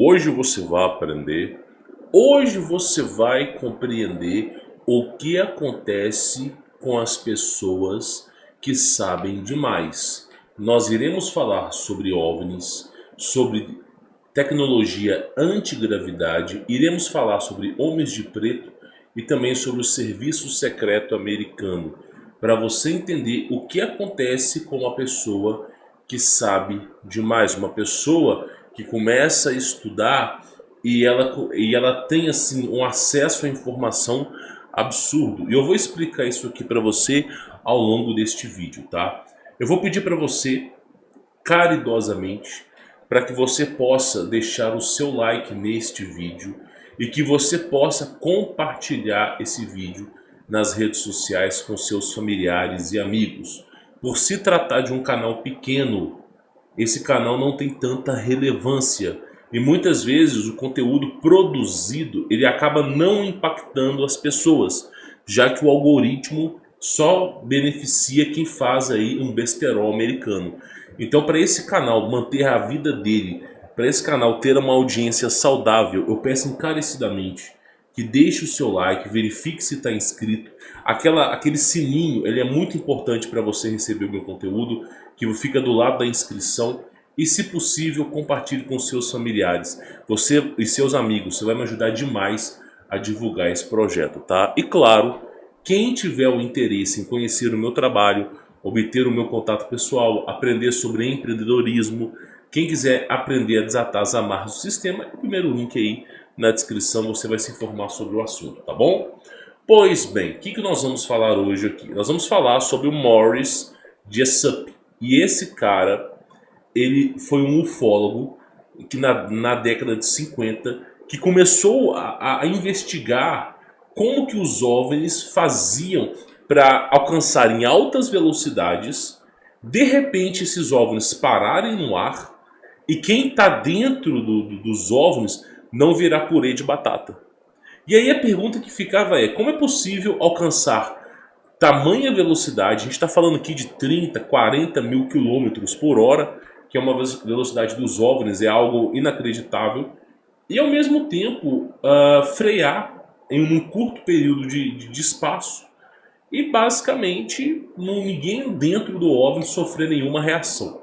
Hoje você vai aprender, hoje você vai compreender o que acontece com as pessoas que sabem demais. Nós iremos falar sobre OVNIs, sobre tecnologia antigravidade, iremos falar sobre homens de preto e também sobre o serviço secreto americano, para você entender o que acontece com uma pessoa que sabe demais, uma pessoa que começa a estudar e ela tem assim um acesso à informação absurdo. E eu vou explicar isso aqui para você ao longo deste vídeo, tá? Eu vou pedir para você caridosamente para que você possa deixar o seu like neste vídeo e que você possa compartilhar esse vídeo nas redes sociais com seus familiares e amigos. Por se tratar de um canal pequeno, esse canal não tem tanta relevância e muitas vezes o conteúdo produzido ele acaba não impactando as pessoas, já que o algoritmo só beneficia quem faz aí um besterol americano. Então, para esse canal manter a vida dele, para esse canal ter uma audiência saudável, eu peço encarecidamente que deixe o seu like, verifique se está inscrito. Aquele sininho, ele é muito importante para você receber o meu conteúdo, que fica do lado da inscrição. E se possível, compartilhe com seus familiares, você e seus amigos. Você vai me ajudar demais a divulgar esse projeto, tá? E claro, quem tiver o interesse em conhecer o meu trabalho, obter o meu contato pessoal, aprender sobre empreendedorismo, quem quiser aprender a desatar as amarras do sistema, o primeiro link aí na descrição você vai se informar sobre o assunto, tá bom? Pois bem, o que nós vamos falar hoje aqui? Nós vamos falar sobre o Morris Jessup. E esse cara, ele foi um ufólogo que na década de 50 que começou a investigar como que os OVNIs faziam para alcançar em altas velocidades, de repente esses OVNIs pararem no ar e quem está dentro dos OVNIs não virar purê de batata. E aí a pergunta que ficava é, como é possível alcançar tamanha velocidade? A gente está falando aqui de 30, 40 mil quilômetros por hora, que é uma velocidade dos OVNIs, é algo inacreditável, e ao mesmo tempo frear em um curto período de espaço e basicamente ninguém dentro do OVNI sofrer nenhuma reação.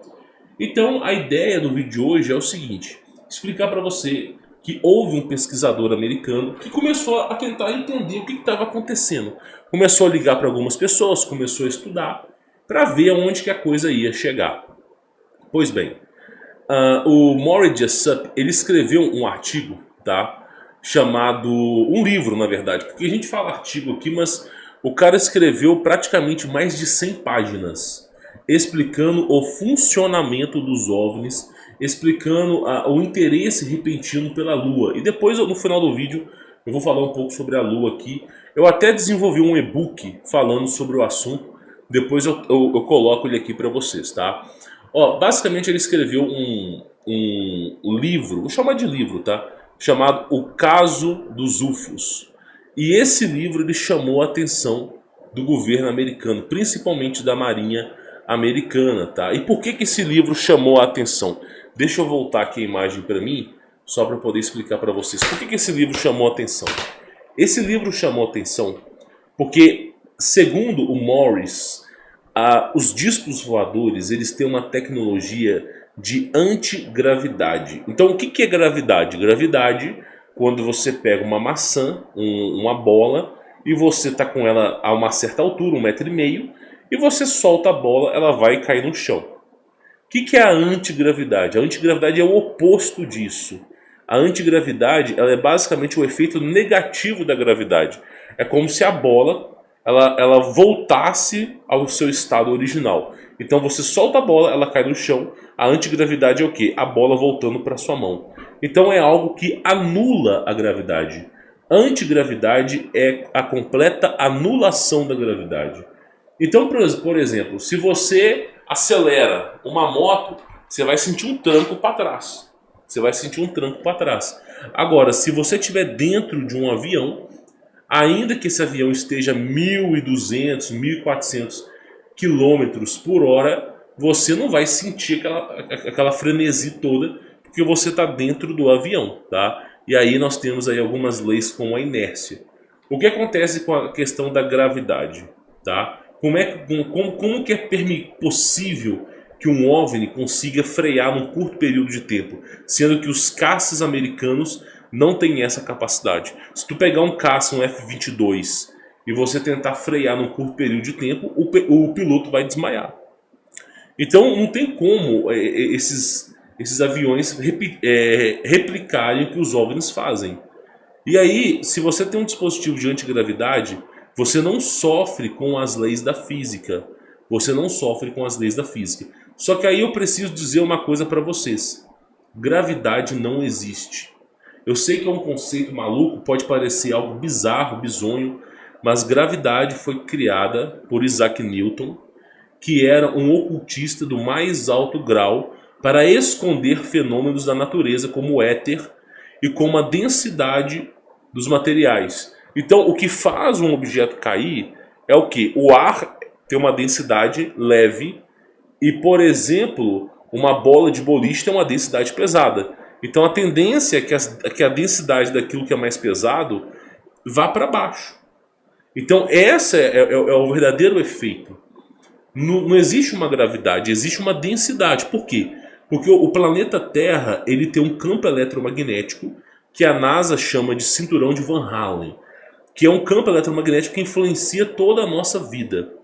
Então a ideia do vídeo de hoje é o seguinte, explicar para você que houve um pesquisador americano que começou a tentar entender o que estava acontecendo. Começou a ligar para algumas pessoas, começou a estudar para ver aonde que a coisa ia chegar. Pois bem, o Morris Jessup, ele escreveu um artigo, tá? Chamado, um livro na verdade, porque a gente fala artigo aqui, mas o cara escreveu praticamente mais de 100 páginas explicando o funcionamento dos OVNIs, explicando o interesse repentino pela Lua. E depois, no final do vídeo, eu vou falar um pouco sobre a Lua aqui. Eu até desenvolvi um e-book falando sobre o assunto. Depois eu coloco ele aqui para vocês, tá? Ó, basicamente ele escreveu um livro, vou chamar de livro, tá? Chamado O Caso dos UFOs. E esse livro ele chamou a atenção do governo americano, principalmente da Marinha americana, tá? E por que esse livro chamou a atenção? Deixa eu voltar aqui a imagem para mim, só para poder explicar para vocês. Por que esse livro chamou a atenção? Esse livro chamou a atenção porque, segundo o Morris, os discos voadores eles têm uma tecnologia de antigravidade. Então o que é gravidade? Gravidade, quando você pega uma maçã, uma bola, e você está com ela a uma certa altura, 1,5 m, e você solta a bola, ela vai cair no chão. O que é a antigravidade? A antigravidade é o oposto disso. A antigravidade ela é basicamente o efeito negativo da gravidade. É como se a bola ela voltasse ao seu estado original. Então você solta a bola, ela cai no chão. A antigravidade é o quê? A bola voltando para sua mão. Então é algo que anula a gravidade. Antigravidade é a completa anulação da gravidade. Então, por exemplo, se você acelera uma moto, você vai sentir um tranco para trás. Você vai sentir um tranco para trás. Agora, se você estiver dentro de um avião, ainda que esse avião esteja 1.200, 1.400 km por hora, você não vai sentir aquela frenesi toda, porque porque você está dentro do avião, tá? E aí nós temos aí algumas leis como a inércia. O que acontece com a questão da gravidade, tá? Como que é possível que um OVNI consiga frear num curto período de tempo, sendo que os caças americanos não têm essa capacidade? Se tu pegar um caça, um F-22, e você tentar frear num curto período de tempo, o piloto vai desmaiar. Então não tem como esses aviões replicarem o que os OVNIs fazem. E aí, se você tem um dispositivo de antigravidade, você não sofre com as leis da física. Você não sofre com as leis da física. Só que aí eu preciso dizer uma coisa para vocês. Gravidade não existe. Eu sei que é um conceito maluco, pode parecer algo bizarro, bizonho, mas gravidade foi criada por Isaac Newton, que era um ocultista do mais alto grau, para esconder fenômenos da natureza como o éter e como a densidade dos materiais. Então, o que faz um objeto cair é o que? O ar tem uma densidade leve e, por exemplo, uma bola de boliche tem uma densidade pesada. Então, a tendência é que a densidade daquilo que é mais pesado vá para baixo. Então, esse é o verdadeiro efeito. Não existe uma gravidade, existe uma densidade. Por quê? Porque o planeta Terra ele tem um campo eletromagnético que a NASA chama de cinturão de Van Allen, que é um campo eletromagnético que influencia toda a nossa vida.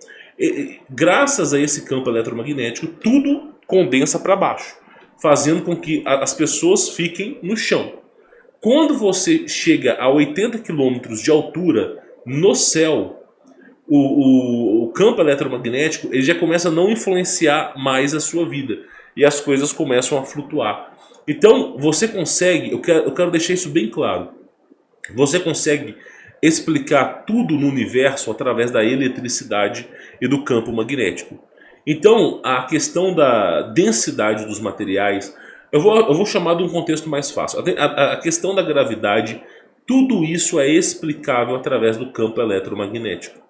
Graças a esse campo eletromagnético, tudo condensa para baixo, fazendo com que as pessoas fiquem no chão. Quando você chega a 80 quilômetros de altura no céu, o campo eletromagnético ele já começa a não influenciar mais a sua vida e as coisas começam a flutuar. Então você consegue, eu quero deixar isso bem claro, você consegue explicar tudo no universo através da eletricidade e do campo magnético. Então a questão da densidade dos materiais, eu vou chamar de um contexto mais fácil. A questão da gravidade, tudo isso é explicável através do campo eletromagnético.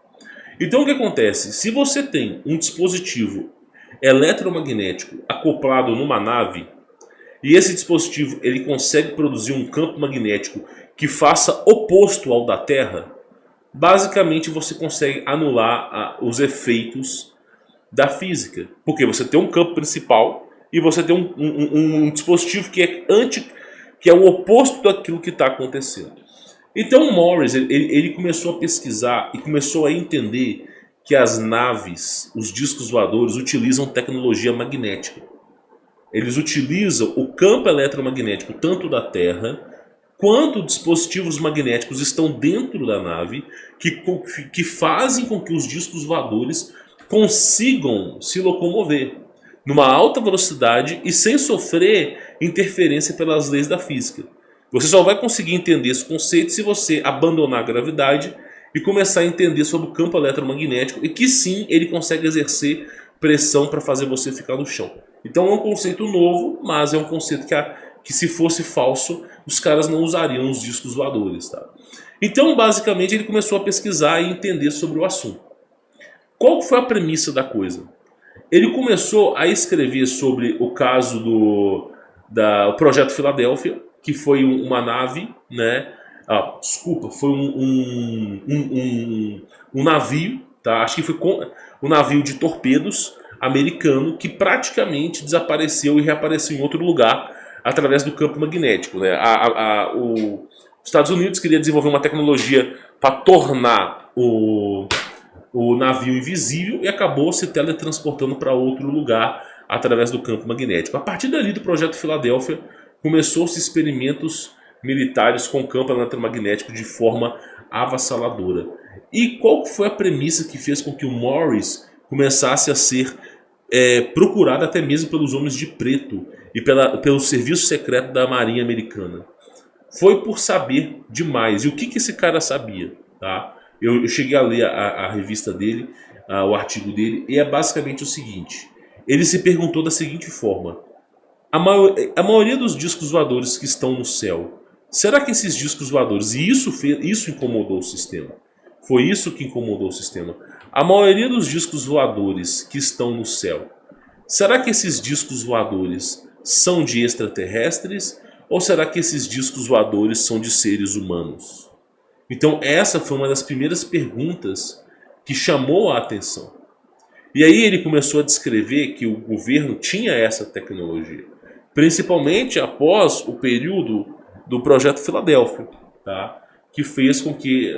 Então o que acontece? Se você tem um dispositivo eletromagnético acoplado numa nave e esse dispositivo ele consegue produzir um campo magnético que faça oposto ao da Terra, basicamente você consegue anular os efeitos da física. Porque você tem um campo principal e você tem um dispositivo que é o oposto daquilo que está acontecendo. Então o Morris ele começou a pesquisar e começou a entender que as naves, os discos voadores, utilizam tecnologia magnética. Eles utilizam o campo eletromagnético tanto da Terra quanto dispositivos magnéticos estão dentro da nave que fazem com que os discos voadores consigam se locomover numa alta velocidade e sem sofrer interferência pelas leis da física. Você só vai conseguir entender esse conceito se você abandonar a gravidade e começar a entender sobre o campo eletromagnético e que sim, ele consegue exercer pressão para fazer você ficar no chão. Então é um conceito novo, mas é um conceito que se fosse falso, os caras não usariam os discos voadores. Tá? Então basicamente ele começou a pesquisar e entender sobre o assunto. Qual foi a premissa da coisa? Ele começou a escrever sobre o caso do Projeto Filadélfia, que foi uma nave, né? Foi um navio, tá? Acho que foi um navio de torpedos americano que praticamente desapareceu e reapareceu em outro lugar através do campo magnético, né? Os Estados Unidos queria desenvolver uma tecnologia para tornar o navio invisível e acabou se teletransportando para outro lugar através do campo magnético. A partir dali do Projeto Filadélfia começou-se experimentos militares com campo eletromagnético de forma avassaladora. E qual foi a premissa que fez com que o Morris começasse a ser procurado até mesmo pelos homens de preto e pelo serviço secreto da Marinha Americana? Foi por saber demais. E o que esse cara sabia? Tá? Eu cheguei a ler a revista dele, o artigo dele, e é basicamente o seguinte. Ele se perguntou da seguinte forma: a maioria dos discos voadores que estão no céu, será que esses discos voadores, e isso incomodou o sistema? Foi isso que incomodou o sistema. A maioria dos discos voadores que estão no céu, será que esses discos voadores são de extraterrestres? Ou será que esses discos voadores são de seres humanos? Então essa foi uma das primeiras perguntas que chamou a atenção. E aí ele começou a descrever que o governo tinha essa tecnologia, principalmente após o período do Projeto Filadélfia, tá? Que fez com que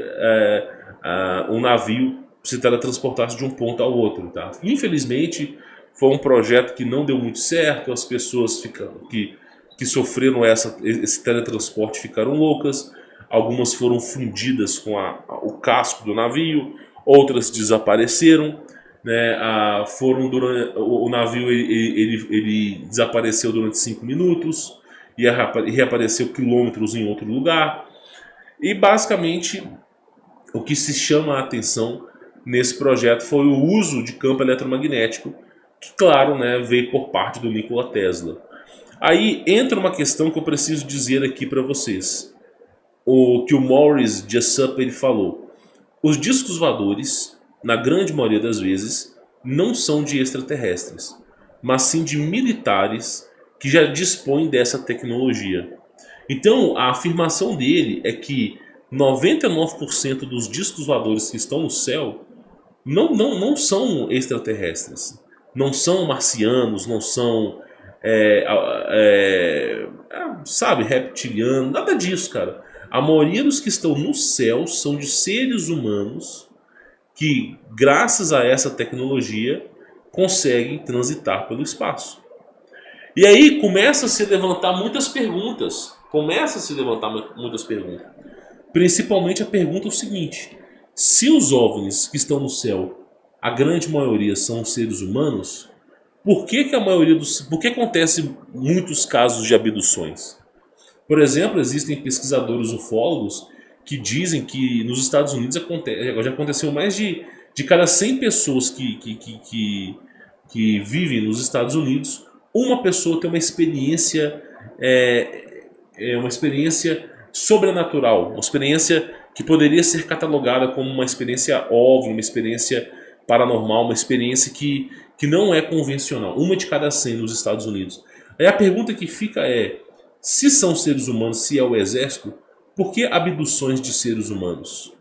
um navio se teletransportasse de um ponto ao outro. Tá? Infelizmente, foi um projeto que não deu muito certo, as pessoas que sofreram esse teletransporte ficaram loucas, algumas foram fundidas com o casco do navio, outras desapareceram. Né, o navio ele desapareceu durante 5 minutos e reapareceu quilômetros em outro lugar. E basicamente o que se chama a atenção nesse projeto foi o uso de campo eletromagnético, que claro, né, veio por parte do Nikola Tesla. Aí entra uma questão que eu preciso dizer aqui para vocês. O que o Morris Jessup ele falou. Os discos voadores, na grande maioria das vezes, não são de extraterrestres, mas sim de militares que já dispõem dessa tecnologia. Então, a afirmação dele é que 99% dos discos voadores que estão no céu não são extraterrestres. Não são marcianos, não são, sabe, reptilianos, nada disso, cara. A maioria dos que estão no céu são de seres humanos que, graças a essa tecnologia, conseguem transitar pelo espaço. E aí começa a se levantar muitas perguntas. Principalmente a pergunta é o seguinte: se os OVNIs que estão no céu, a grande maioria são seres humanos, por que acontece muitos casos de abduções? Por exemplo, existem pesquisadores ufólogos que dizem que nos Estados Unidos já aconteceu mais de cada 100 pessoas que vivem nos Estados Unidos, uma pessoa tem uma experiência sobrenatural, uma experiência que poderia ser catalogada como uma experiência OVNI, uma experiência paranormal, uma experiência que não é convencional. Uma de cada 100 nos Estados Unidos. Aí a pergunta que fica é: se são seres humanos, se é o exército, por que abduções de seres humanos?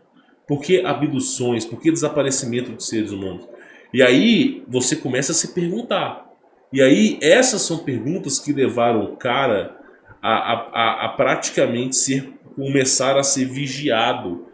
Por que abduções? Por que desaparecimento de seres humanos? E aí você começa a se perguntar. E aí essas são perguntas que levaram o cara a praticamente começar a ser vigiado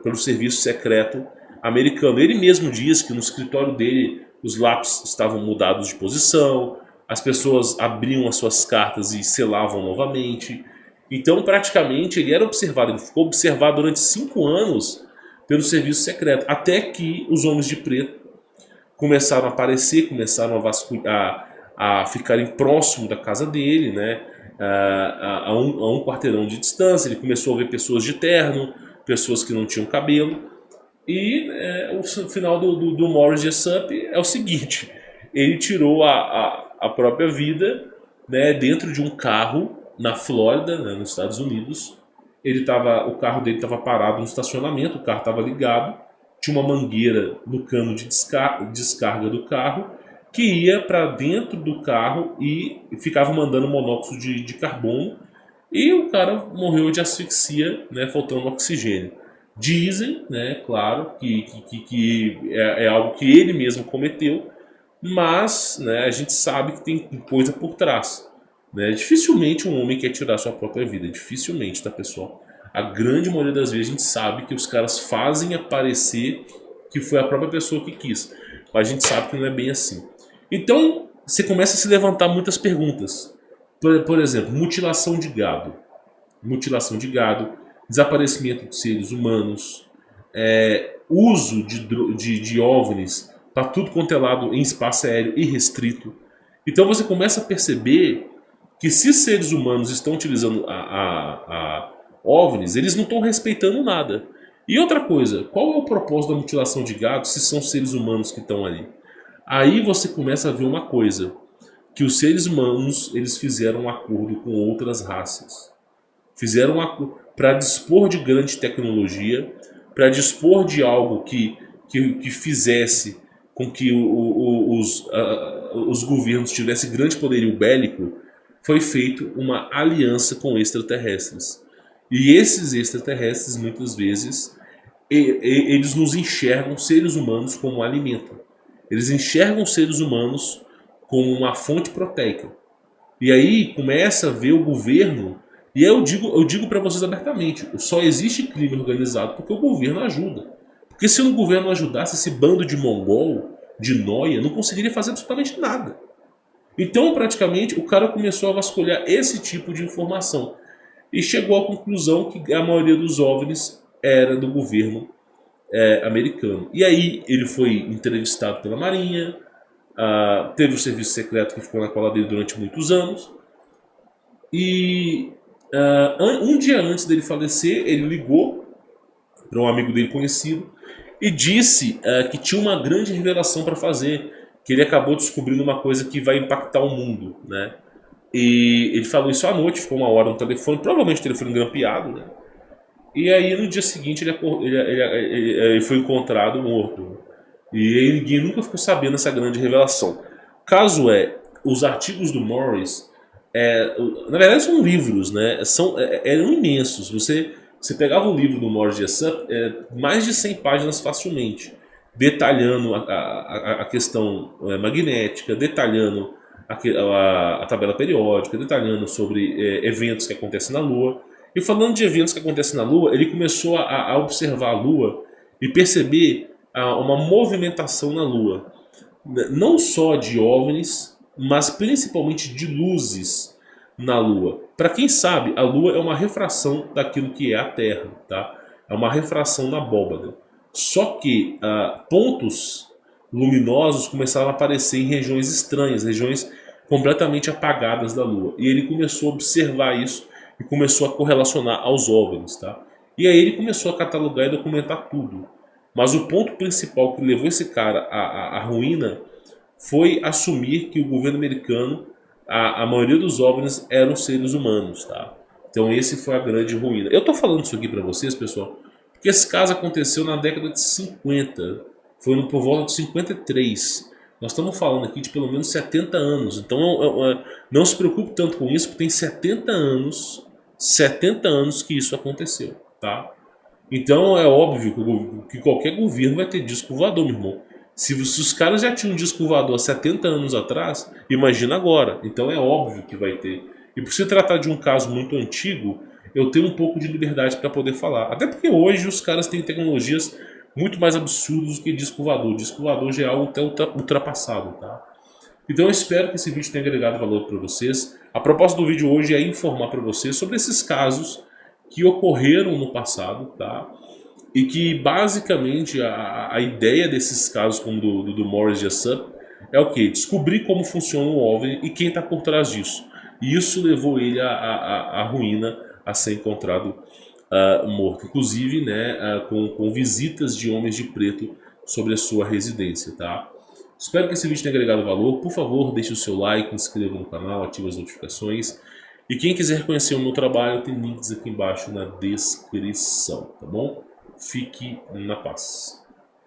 pelo serviço secreto americano. Ele mesmo diz que no escritório dele os lápis estavam mudados de posição, as pessoas abriam as suas cartas e selavam novamente. Então praticamente ele era observado, ele ficou observado durante 5 anos pelo serviço secreto, até que os homens de preto começaram a aparecer, começaram a ficarem próximo da casa dele, né? A um quarteirão de distância. Ele começou a ver pessoas de terno, pessoas que não tinham cabelo. E o final do Morris Jessup é o seguinte: ele tirou a própria vida, né, dentro de um carro na Flórida, né, nos Estados Unidos. O carro dele estava parado no estacionamento, o carro estava ligado, tinha uma mangueira no cano de descarga do carro que ia para dentro do carro e ficava mandando monóxido de carbono, e o cara morreu de asfixia, né, faltando oxigênio. Dizem, né, claro, que é algo que ele mesmo cometeu, mas, né, a gente sabe que tem coisa por trás. Né? Dificilmente um homem quer tirar sua própria vida, dificilmente, tá, pessoal? A grande maioria das vezes a gente sabe que os caras fazem aparecer que foi a própria pessoa que quis, mas a gente sabe que não é bem assim. Então você começa a se levantar muitas perguntas. Por exemplo, mutilação de gado, desaparecimento de seres humanos, uso de OVNIs para tudo quanto é lado em espaço aéreo irrestrito. Então você começa a perceber que se seres humanos estão utilizando a OVNIs, eles não estão respeitando nada. E outra coisa, qual é o propósito da mutilação de gado se são seres humanos que estão ali? Aí você começa a ver uma coisa, que os seres humanos eles fizeram um acordo com outras raças. Fizeram um acordo para dispor de grande tecnologia, para dispor de algo que fizesse com que os governos tivessem grande poderio bélico, foi feito uma aliança com extraterrestres. E esses extraterrestres, muitas vezes, eles nos enxergam, seres humanos, como alimento. Eles enxergam seres humanos como uma fonte proteica. E aí começa a ver o governo, e eu digo para vocês abertamente, só existe crime organizado porque o governo ajuda. Porque se o governo ajudasse, esse bando de mongol, de nóia, não conseguiria fazer absolutamente nada. Então, praticamente, o cara começou a vasculhar esse tipo de informação. E chegou à conclusão que a maioria dos OVNIs era do governo americano. E aí ele foi entrevistado pela Marinha, teve o serviço secreto que ficou na cola dele durante muitos anos. E um dia antes dele falecer, ele ligou para um amigo dele conhecido e disse que tinha uma grande revelação para fazer, que ele acabou descobrindo uma coisa que vai impactar o mundo, né? E ele falou isso à noite, ficou uma hora no telefone, provavelmente o telefone grampeado, né? E aí no dia seguinte ele foi encontrado morto. E ninguém nunca ficou sabendo essa grande revelação. O caso é, os artigos do Morris, na verdade são livros, né? Eram imensos. Você pegava um livro do Morris de Jessup, mais de 100 páginas facilmente, detalhando a questão magnética, detalhando a tabela periódica, detalhando sobre eventos que acontecem na Lua. E falando de eventos que acontecem na Lua, ele começou a observar a Lua e perceber uma movimentação na Lua. Não só de OVNIs, mas principalmente de luzes na Lua. Para quem sabe, a Lua é uma refração daquilo que é a Terra, tá? É uma refração na abóbada. Só que pontos luminosos começaram a aparecer em regiões estranhas, regiões completamente apagadas da Lua. E ele começou a observar isso e começou a correlacionar aos OVNIs, tá? E aí ele começou a catalogar e documentar tudo. Mas o ponto principal que levou esse cara à ruína foi assumir que o governo americano, a maioria dos OVNIs eram seres humanos, tá? Então esse foi a grande ruína. Eu tô falando isso aqui para vocês, pessoal, porque esse caso aconteceu na década de 50, foi por volta de 53. Nós estamos falando aqui de pelo menos 70 anos, então não se preocupe tanto com isso, porque tem 70 anos que isso aconteceu, tá? Então é óbvio que qualquer governo vai ter disco voador, meu irmão. Se os caras já tinham um disco voador há 70 anos atrás, imagina agora. Então é óbvio que vai ter. E por se tratar de um caso muito antigo, eu tenho um pouco de liberdade para poder falar. Até porque hoje os caras têm tecnologias muito mais absurdas do que disco voador. Disco voador já é algo até ultrapassado, tá? Então eu espero que esse vídeo tenha agregado valor para vocês. A proposta do vídeo hoje é informar para vocês sobre esses casos que ocorreram no passado, tá? E que basicamente a ideia desses casos como do Morris Jessup é o que? Descobrir como funciona o OVNI e quem está por trás disso. E isso levou ele à ruína, a ser encontrado morto. Inclusive, né, com visitas de homens de preto sobre a sua residência, tá? Espero que esse vídeo tenha agregado valor. Por favor, deixe o seu like, inscreva no canal, ative as notificações. E quem quiser conhecer o meu trabalho, tem links aqui embaixo na descrição, tá bom? Fique na paz.